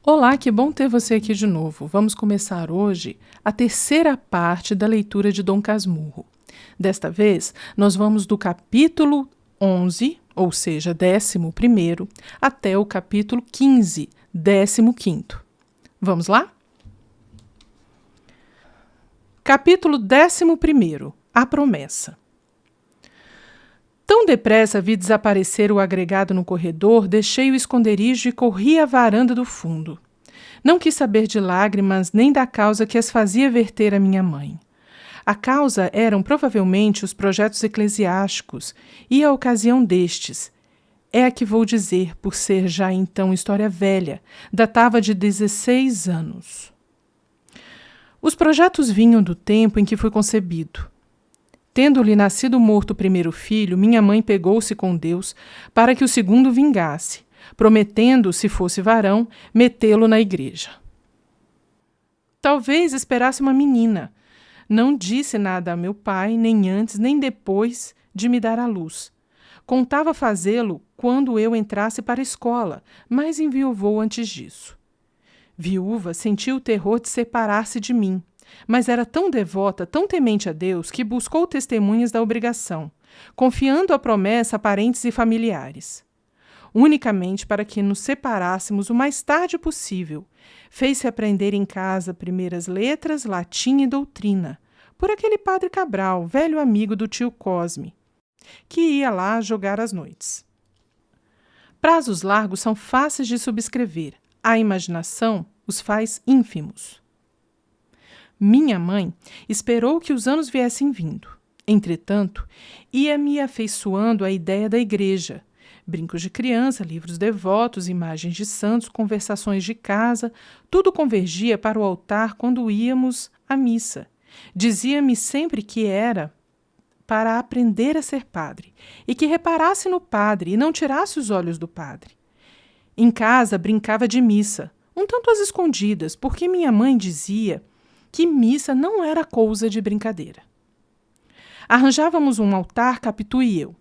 Olá, que bom ter você aqui de novo. Vamos começar hoje a terceira parte da leitura de Dom Casmurro. Desta vez, nós vamos do capítulo 11, ou seja, 11º, até o capítulo 15, 15º. Vamos lá? Capítulo 11, A Promessa. Tão depressa vi desaparecer o agregado no corredor, deixei o esconderijo e corri à varanda do fundo. Não quis saber de lágrimas nem da causa que as fazia verter a minha mãe. A causa eram provavelmente os projetos eclesiásticos, e a ocasião destes é a que vou dizer, por ser já então história velha, datava de 16 anos. Os projetos vinham do tempo em que fui concebido. Tendo-lhe nascido morto o primeiro filho, minha mãe pegou-se com Deus para que o segundo vingasse, prometendo, se fosse varão, metê-lo na igreja. Talvez esperasse uma menina. Não disse nada a meu pai, nem antes, nem depois de me dar à luz. Contava fazê-lo quando eu entrasse para a escola, mas enviuvou antes disso. Viúva, sentiu o terror de separar-se de mim, mas era tão devota, tão temente a Deus, que buscou testemunhas da obrigação, confiando a promessa a parentes e familiares. Unicamente para que nos separássemos o mais tarde possível, fez-se aprender em casa primeiras letras, latim e doutrina, por aquele padre Cabral, velho amigo do tio Cosme, que ia lá jogar às noites. Prazos largos são fáceis de subscrever, a imaginação os faz ínfimos. Minha mãe esperou que os anos viessem vindo. Entretanto, ia me afeiçoando à ideia da igreja. Brincos de criança, livros devotos, imagens de santos, conversações de casa, tudo convergia para o altar quando íamos à missa. Dizia-me sempre que era para aprender a ser padre, e que reparasse no padre e não tirasse os olhos do padre. Em casa brincava de missa, um tanto às escondidas, porque minha mãe dizia que missa não era coisa de brincadeira. Arranjávamos um altar, Capitu e eu.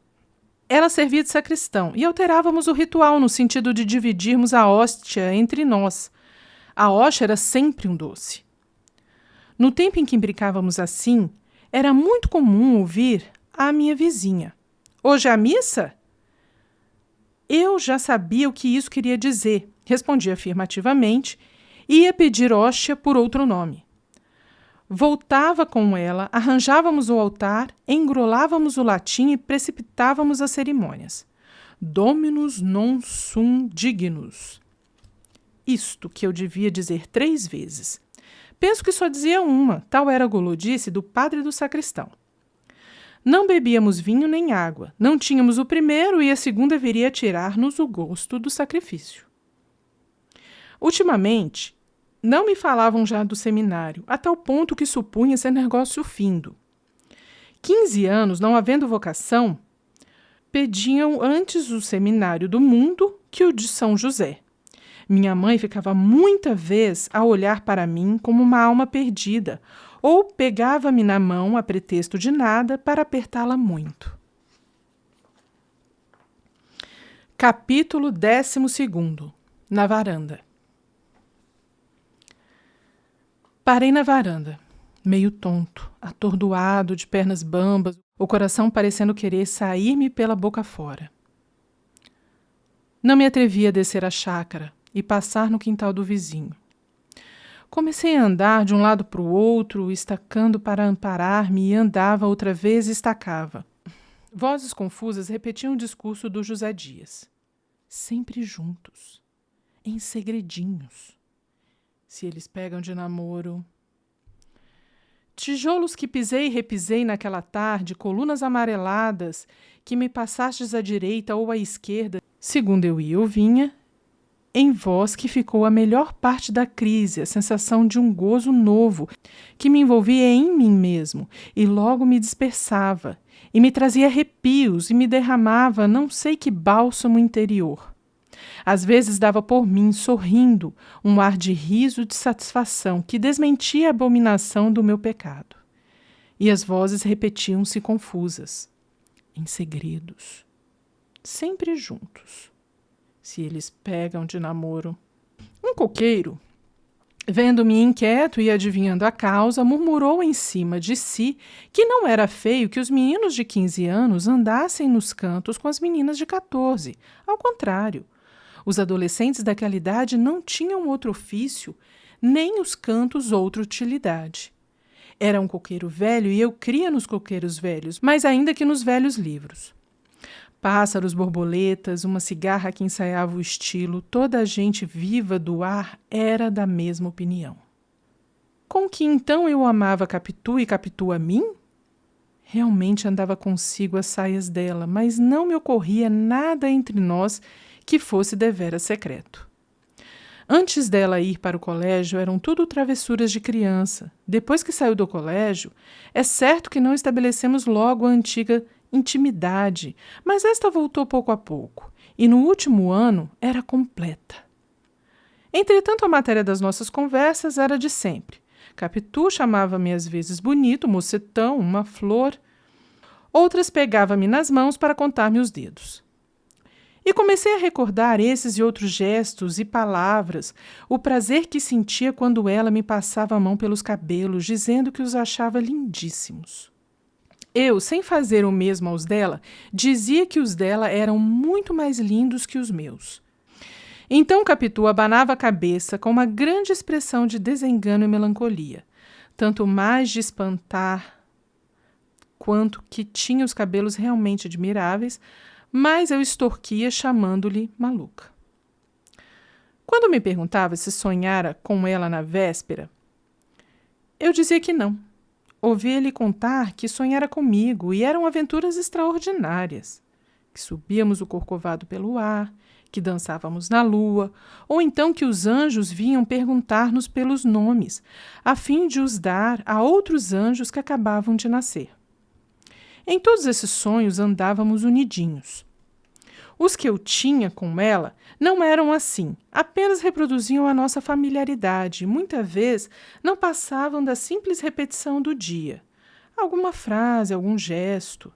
Ela servia de sacristão e alterávamos o ritual no sentido de dividirmos a hóstia entre nós. A hóstia era sempre um doce. No tempo em que brincávamos assim, era muito comum ouvir a minha vizinha: "Hoje é a missa?" Eu já sabia o que isso queria dizer, respondia afirmativamente e ia pedir hóstia por outro nome. Voltava com ela, arranjávamos o altar, engrolávamos o latim e precipitávamos as cerimônias. Dominus non sum dignus. Isto que eu devia dizer 3 vezes. Penso que só dizia uma, tal era a gulodice do padre e do sacristão. Não bebíamos vinho nem água, não tínhamos o primeiro e a segunda viria a tirar-nos o gosto do sacrifício. Ultimamente, não me falavam já do seminário, a tal ponto que supunha ser negócio findo. 15 anos, não havendo vocação, pediam antes o seminário do mundo que o de São José. Minha mãe ficava muita vez a olhar para mim como uma alma perdida, ou pegava-me na mão a pretexto de nada para apertá-la muito. Capítulo 12. Na varanda. Parei na varanda, meio tonto, atordoado, de pernas bambas, o coração parecendo querer sair-me pela boca fora. Não me atrevi a descer a chácara e passar no quintal do vizinho. Comecei a andar de um lado para o outro, estacando para amparar-me, e andava outra vez e estacava. Vozes confusas repetiam o discurso do José Dias. Sempre juntos, em segredinhos. Se eles pegam de namoro. Tijolos que pisei e repisei naquela tarde, colunas amareladas que me passastes à direita ou à esquerda, segundo eu ia ou vinha, em voz que ficou a melhor parte da crise, a sensação de um gozo novo, que me envolvia em mim mesmo, e logo me dispersava, e me trazia arrepios, e me derramava não sei que bálsamo interior. Às vezes dava por mim, sorrindo, um ar de riso de satisfação que desmentia a abominação do meu pecado. E as vozes repetiam-se confusas, em segredos, sempre juntos. Se eles pegam de namoro. Um coqueiro, vendo-me inquieto e adivinhando a causa, murmurou em cima de si que não era feio que os meninos de 15 anos andassem nos cantos com as meninas de 14. Ao contrário, os adolescentes daquela idade não tinham outro ofício, nem os cantos outra utilidade. Era um coqueiro velho e eu cria nos coqueiros velhos, mais ainda que nos velhos livros. Pássaros, borboletas, uma cigarra que ensaiava o estilo, toda a gente viva do ar era da mesma opinião. Com que então eu amava Capitu e Capitu a mim? Realmente andava consigo as saias dela, mas não me ocorria nada entre nós que fosse deveras secreto. Antes dela ir para o colégio, eram tudo travessuras de criança. Depois que saiu do colégio, é certo que não estabelecemos logo a antiga intimidade, mas esta voltou pouco a pouco, e no último ano era completa. Entretanto, a matéria das nossas conversas era de sempre. Capitu chamava-me às vezes bonito, mocetão, uma flor. Outras pegava-me nas mãos para contar-me os dedos. E comecei a recordar esses e outros gestos e palavras, o prazer que sentia quando ela me passava a mão pelos cabelos, dizendo que os achava lindíssimos. Eu, sem fazer o mesmo aos dela, dizia que os dela eram muito mais lindos que os meus. Então Capitu abanava a cabeça com uma grande expressão de desengano e melancolia, tanto mais de espantar quanto que tinha os cabelos realmente admiráveis, mas eu extorquia chamando-lhe maluca. Quando me perguntava se sonhara com ela na véspera, eu dizia que não. Ouvi-lhe contar que sonhara comigo e eram aventuras extraordinárias, que subíamos o Corcovado pelo ar, que dançávamos na lua, ou então que os anjos vinham perguntar-nos pelos nomes, a fim de os dar a outros anjos que acabavam de nascer. Em todos esses sonhos andávamos unidinhos. Os que eu tinha com ela não eram assim, apenas reproduziam a nossa familiaridade e, muita vez, não passavam da simples repetição do dia. Alguma frase, algum gesto.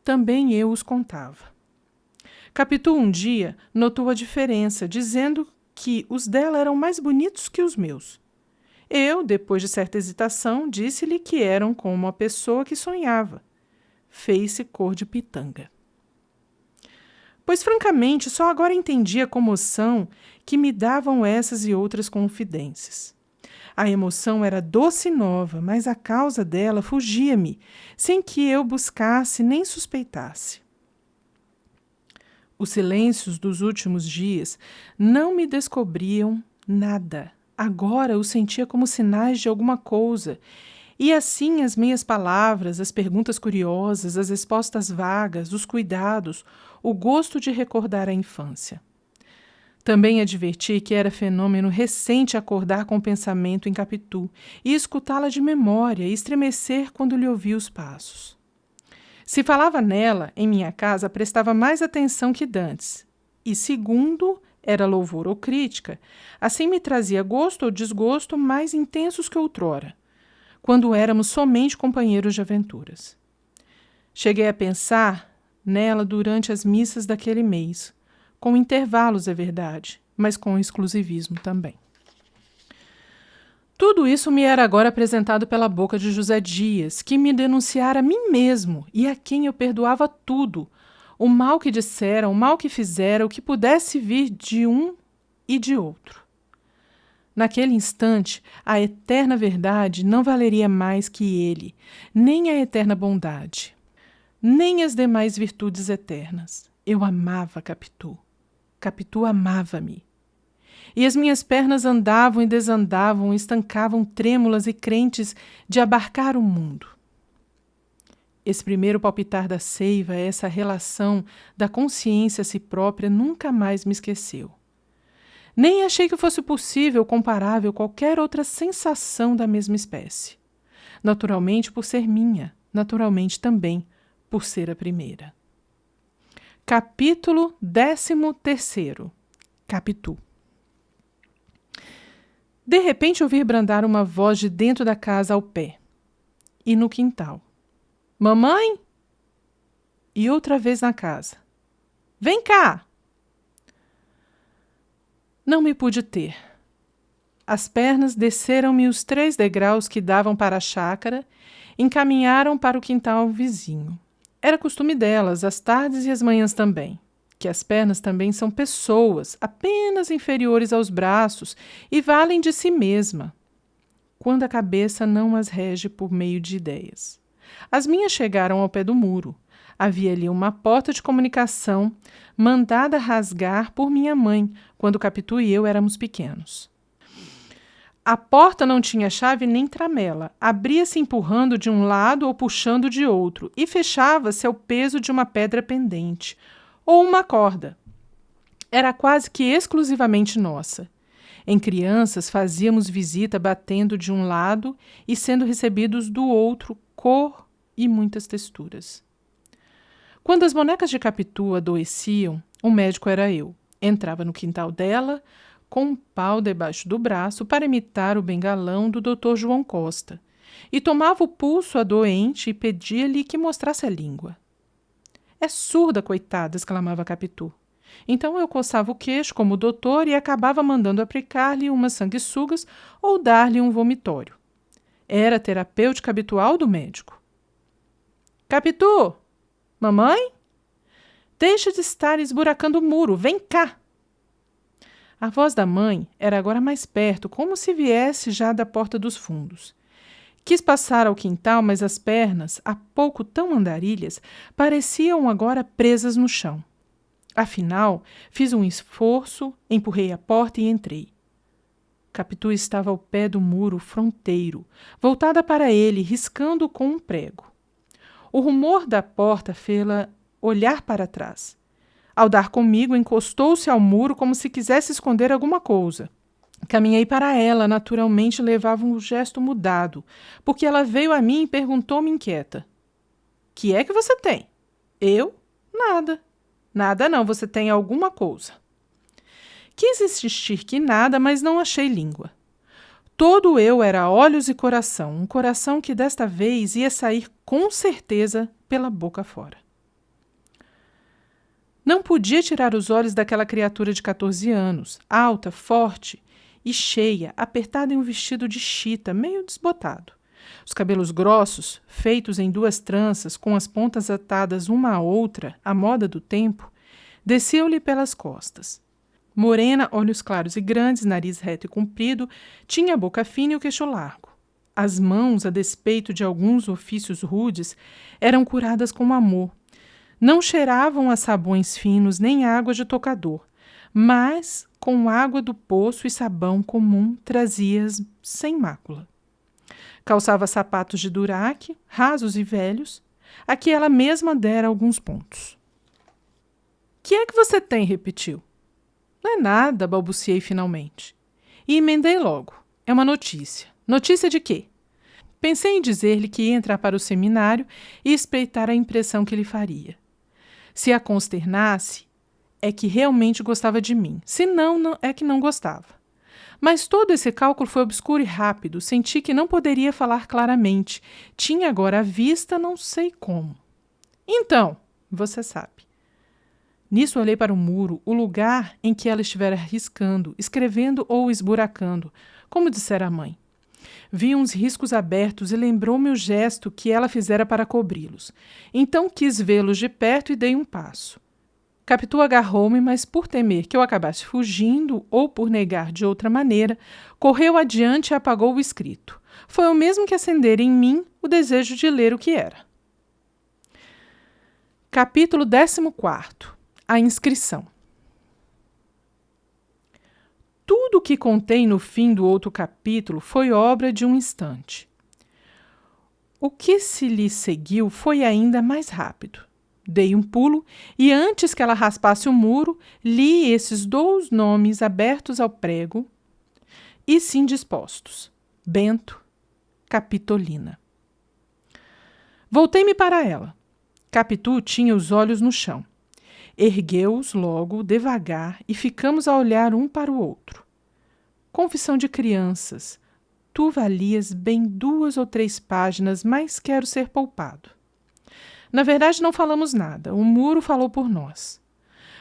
Também eu os contava. Capitu um dia notou a diferença, dizendo que os dela eram mais bonitos que os meus. Eu, depois de certa hesitação, disse-lhe que eram como uma pessoa que sonhava. Fez-se cor de pitanga. Pois, francamente, só agora entendi a comoção que me davam essas e outras confidências. A emoção era doce e nova, mas a causa dela fugia-me, sem que eu buscasse nem suspeitasse. Os silêncios dos últimos dias não me descobriam nada. Agora os sentia como sinais de alguma coisa, e assim as minhas palavras, as perguntas curiosas, as respostas vagas, os cuidados, o gosto de recordar a infância. Também adverti que era fenômeno recente acordar com o pensamento em Capitu e escutá-la de memória e estremecer quando lhe ouvia os passos. Se falava nela, em minha casa, prestava mais atenção que dantes. E segundo, era louvor ou crítica, assim me trazia gosto ou desgosto mais intensos que outrora, quando éramos somente companheiros de aventuras. Cheguei a pensar nela durante as missas daquele mês, com intervalos, é verdade, mas com exclusivismo também. Tudo isso me era agora apresentado pela boca de José Dias, que me denunciara a mim mesmo e a quem eu perdoava tudo, o mal que dissera, o mal que fizera, o que pudesse vir de um e de outro. Naquele instante, a eterna verdade não valeria mais que ele, nem a eterna bondade, nem as demais virtudes eternas. Eu amava Capitu. Capitu amava-me. E as minhas pernas andavam e desandavam, estancavam trêmulas e crentes de abarcar o mundo. Esse primeiro palpitar da seiva, essa relação da consciência a si própria, nunca mais me esqueceu. Nem achei que fosse possível comparável qualquer outra sensação da mesma espécie. Naturalmente por ser minha, naturalmente também por ser a primeira. Capítulo 13º. Capitu. De repente ouvi brandar uma voz de dentro da casa ao pé e no quintal. Mamãe? E outra vez na casa. Vem cá! Não me pude ter. As pernas desceram-me os 3 degraus que davam para a chácara, encaminharam para o quintal vizinho. Era costume delas, às tardes e às manhãs também, que as pernas também são pessoas, apenas inferiores aos braços e valem de si mesma, quando a cabeça não as rege por meio de ideias. As minhas chegaram ao pé do muro. Havia ali uma porta de comunicação, mandada rasgar por minha mãe, quando Capitu e eu éramos pequenos. A porta não tinha chave nem tramela, abria-se empurrando de um lado ou puxando de outro, e fechava-se ao peso de uma pedra pendente, ou uma corda. Era quase que exclusivamente nossa. Em crianças, fazíamos visita batendo de um lado e sendo recebidos do outro, cor e muitas texturas. Quando as bonecas de Capitu adoeciam, o médico era eu. Entrava no quintal dela, com um pau debaixo do braço para imitar o bengalão do Dr. João Costa, e tomava o pulso à doente e pedia-lhe que mostrasse a língua. É surda, coitada, exclamava Capitu. Então eu coçava o queixo como o doutor e acabava mandando aplicar-lhe umas sanguessugas ou dar-lhe um vomitório. Era a terapêutica habitual do médico. Capitu! Mamãe? Deixa de estar esburacando o muro, vem cá! A voz da mãe era agora mais perto, como se viesse já da porta dos fundos. Quis passar ao quintal, mas as pernas, há pouco tão andarilhas, pareciam agora presas no chão. Afinal, fiz um esforço, empurrei a porta e entrei. Capitu estava ao pé do muro fronteiro, voltada para ele, riscando com um prego. O rumor da porta fê-la olhar para trás. Ao dar comigo, encostou-se ao muro como se quisesse esconder alguma coisa. Caminhei para ela, naturalmente levava um gesto mudado, porque ela veio a mim e perguntou-me inquieta. — Que é que você tem? Eu? Nada. Nada não, você tem alguma coisa. Quis insistir que nada, mas não achei língua. Todo eu era olhos e coração, um coração que desta vez ia sair com certeza pela boca fora. Não podia tirar os olhos daquela criatura de 14 anos, alta, forte e cheia, apertada em um vestido de chita, meio desbotado. Os cabelos grossos, feitos em 2 tranças, com as pontas atadas uma à outra, à moda do tempo, desciam-lhe pelas costas. Morena, olhos claros e grandes, nariz reto e comprido, tinha a boca fina e o queixo largo. As mãos, a despeito de alguns ofícios rudes, eram curadas com amor. Não cheiravam a sabões finos nem água de tocador, mas com água do poço e sabão comum trazia-as sem mácula. Calçava sapatos de duraque, rasos e velhos, a que ela mesma dera alguns pontos. — Que é que você tem? — repetiu. — Não é nada, balbuciei finalmente. E emendei logo. É uma notícia. Notícia de quê? Pensei em dizer-lhe que ia entrar para o seminário e espreitar a impressão que lhe faria. Se a consternasse, é que realmente gostava de mim. Se não, é que não gostava. Mas todo esse cálculo foi obscuro e rápido. Senti que não poderia falar claramente. Tinha agora à vista não sei como. Então, você sabe. Nisso olhei para o muro, o lugar em que ela estivera riscando, escrevendo ou esburacando, como dissera a mãe. Vi uns riscos abertos e lembrou-me o gesto que ela fizera para cobri-los. Então quis vê-los de perto e dei um passo. Capitu agarrou-me, mas por temer que eu acabasse fugindo ou por negar de outra maneira, correu adiante e apagou o escrito. Foi o mesmo que acender em mim o desejo de ler o que era. Capítulo 14. A inscrição. Tudo o que contei no fim do outro capítulo foi obra de um instante. O que se lhe seguiu foi ainda mais rápido. Dei um pulo e, antes que ela raspasse o muro, li esses 2 nomes abertos ao prego e sim dispostos: Bento, Capitolina. Voltei-me para ela. Capitu tinha os olhos no chão. Ergueu-os logo, devagar, e ficamos a olhar um para o outro. Confissão de crianças. Tu valias bem 2 ou 3 páginas, mas quero ser poupado. Na verdade, não falamos nada. O muro falou por nós.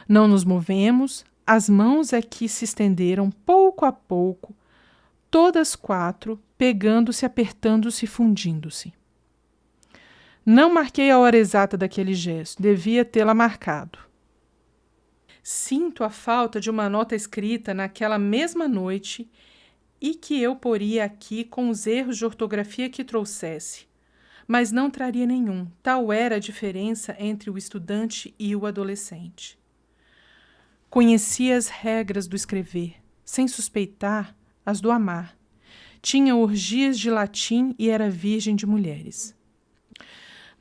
Não nos movemos, As mãos é que se estenderam pouco a pouco, todas 4, pegando-se, apertando-se e fundindo-se. Não marquei a hora exata daquele gesto, devia tê-la marcado. Sinto a falta de uma nota escrita naquela mesma noite e que eu poria aqui com os erros de ortografia que trouxesse, mas não traria nenhum, tal era a diferença entre o estudante e o adolescente. Conhecia as regras do escrever, sem suspeitar as do amar. Tinha orgias de latim e era virgem de mulheres.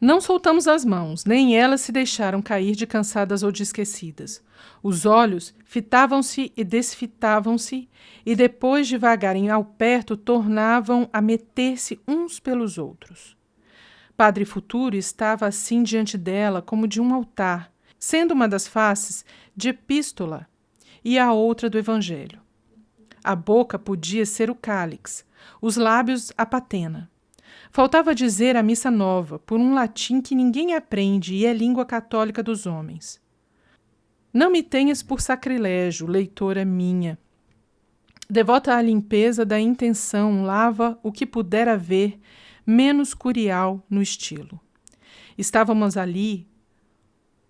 Não soltamos as mãos, nem elas se deixaram cair de cansadas ou de esquecidas. Os olhos fitavam-se e desfitavam-se, e depois de vagarem ao perto, tornavam a meter-se uns pelos outros. Padre Futuro estava assim diante dela como de um altar, sendo uma das faces de epístola e a outra do Evangelho. A boca podia ser o cálix, os lábios a patena. Faltava dizer a missa nova, por um latim que ninguém aprende e é língua católica dos homens. Não me tenhas por sacrilégio, leitora minha. Devota à limpeza da intenção, lava o que puder haver, menos curial no estilo. Estávamos ali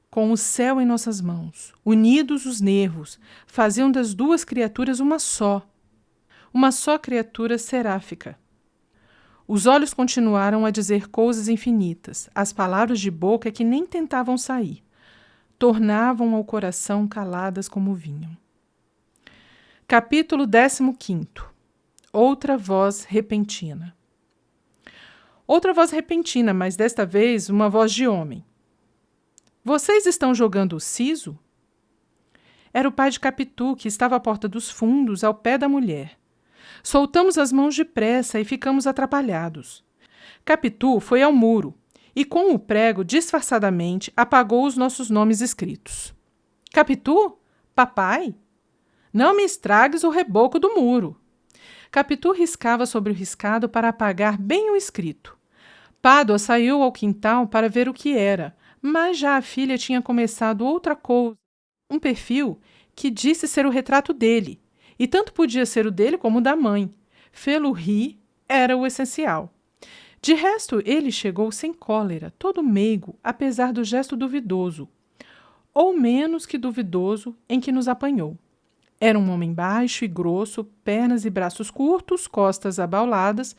com o céu em nossas mãos, unidos os nervos, faziam das 2 criaturas uma só criatura seráfica. Os olhos continuaram a dizer coisas infinitas, as palavras de boca que nem tentavam sair, tornavam ao coração caladas como vinham. Capítulo 15. Outra voz repentina. Outra voz repentina, mas desta vez uma voz de homem. Vocês estão jogando o siso? Era o pai de Capitu, que estava à porta dos fundos, ao pé da mulher. Soltamos as mãos depressa e ficamos atrapalhados. Capitu foi ao muro e, com o prego, disfarçadamente, apagou os nossos nomes escritos. Capitu? Papai? Não me estragues o reboco do muro. Capitu riscava sobre o riscado para apagar bem o escrito. Pádua saiu ao quintal para ver o que era, mas já a filha tinha começado outra coisa, um perfil que disse ser o retrato dele, e tanto podia ser o dele como o da mãe. Fê-lo rir era o essencial. De resto, ele chegou sem cólera, todo meigo, apesar do gesto duvidoso, ou menos que duvidoso, em que nos apanhou. Era um homem baixo e grosso, pernas e braços curtos, costas abauladas,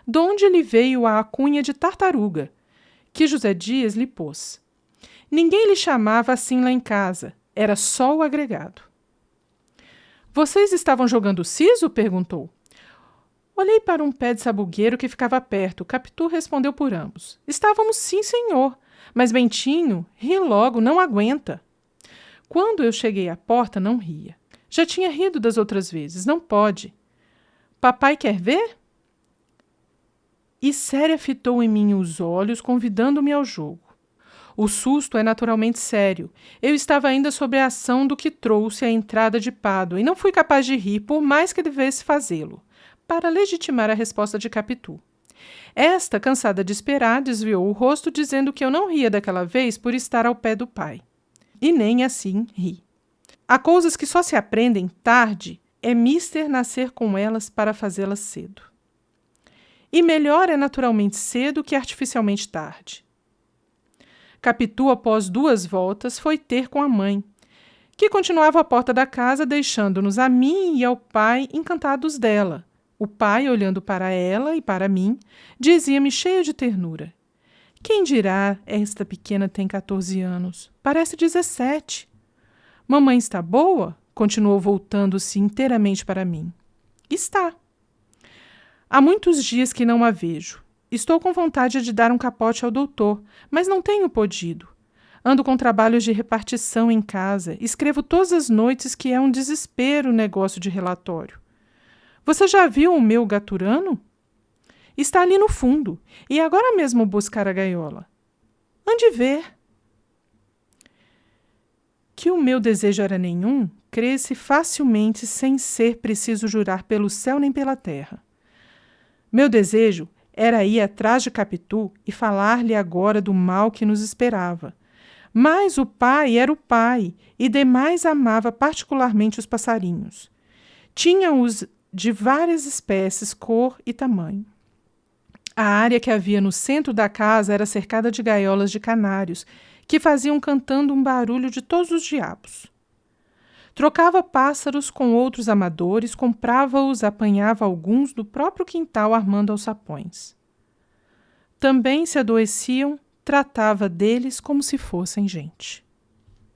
donde lhe veio a alcunha de tartaruga, que José Dias lhe pôs. Ninguém lhe chamava assim lá em casa, era só o agregado. Vocês estavam jogando siso? Perguntou. Olhei para um pé de sabugueiro que ficava perto. Capitu respondeu por ambos. Estávamos sim, senhor, mas Bentinho ri logo, não aguenta. Quando eu cheguei à porta, não ria. Já tinha rido das outras vezes, não pode. Papai quer ver? E Séria fitou em mim os olhos, convidando-me ao jogo. O susto é naturalmente sério. Eu estava ainda sob a ação do que trouxe a entrada de Pádua e não fui capaz de rir, por mais que devesse fazê-lo, para legitimar a resposta de Capitu. Esta, cansada de esperar, desviou o rosto, dizendo que eu não ria daquela vez por estar ao pé do pai. E nem assim ri. Há coisas que só se aprendem tarde, é mister nascer com elas para fazê-las cedo. E melhor é naturalmente cedo que artificialmente tarde. Capitu, após 2 voltas, foi ter com a mãe, que continuava à porta da casa, deixando-nos a mim e ao pai encantados dela. O pai, olhando para ela e para mim, dizia-me cheio de ternura: quem dirá, esta pequena tem 14 anos, parece 17. Mamãe está boa? Continuou voltando-se inteiramente para mim. Está. Há muitos dias que não a vejo. Estou com vontade de dar um capote ao doutor, mas não tenho podido. Ando com trabalhos de repartição em casa. Escrevo todas as noites que é um desespero o negócio de relatório. Você já viu o meu gaturano? Está ali no fundo, e agora mesmo buscar a gaiola. Ande ver. Que o meu desejo era nenhum, cresce facilmente sem ser preciso jurar pelo céu nem pela terra. Meu desejo era ir atrás de Capitu e falar-lhe agora do mal que nos esperava. Mas o pai era o pai e demais amava particularmente os passarinhos. Tinha-os de várias espécies, cor e tamanho. A área que havia no centro da casa era cercada de gaiolas de canários, que faziam cantando um barulho de todos os diabos. Trocava pássaros com outros amadores, comprava-os, apanhava alguns do próprio quintal armando alçapões. Também se adoeciam, tratava deles como se fossem gente.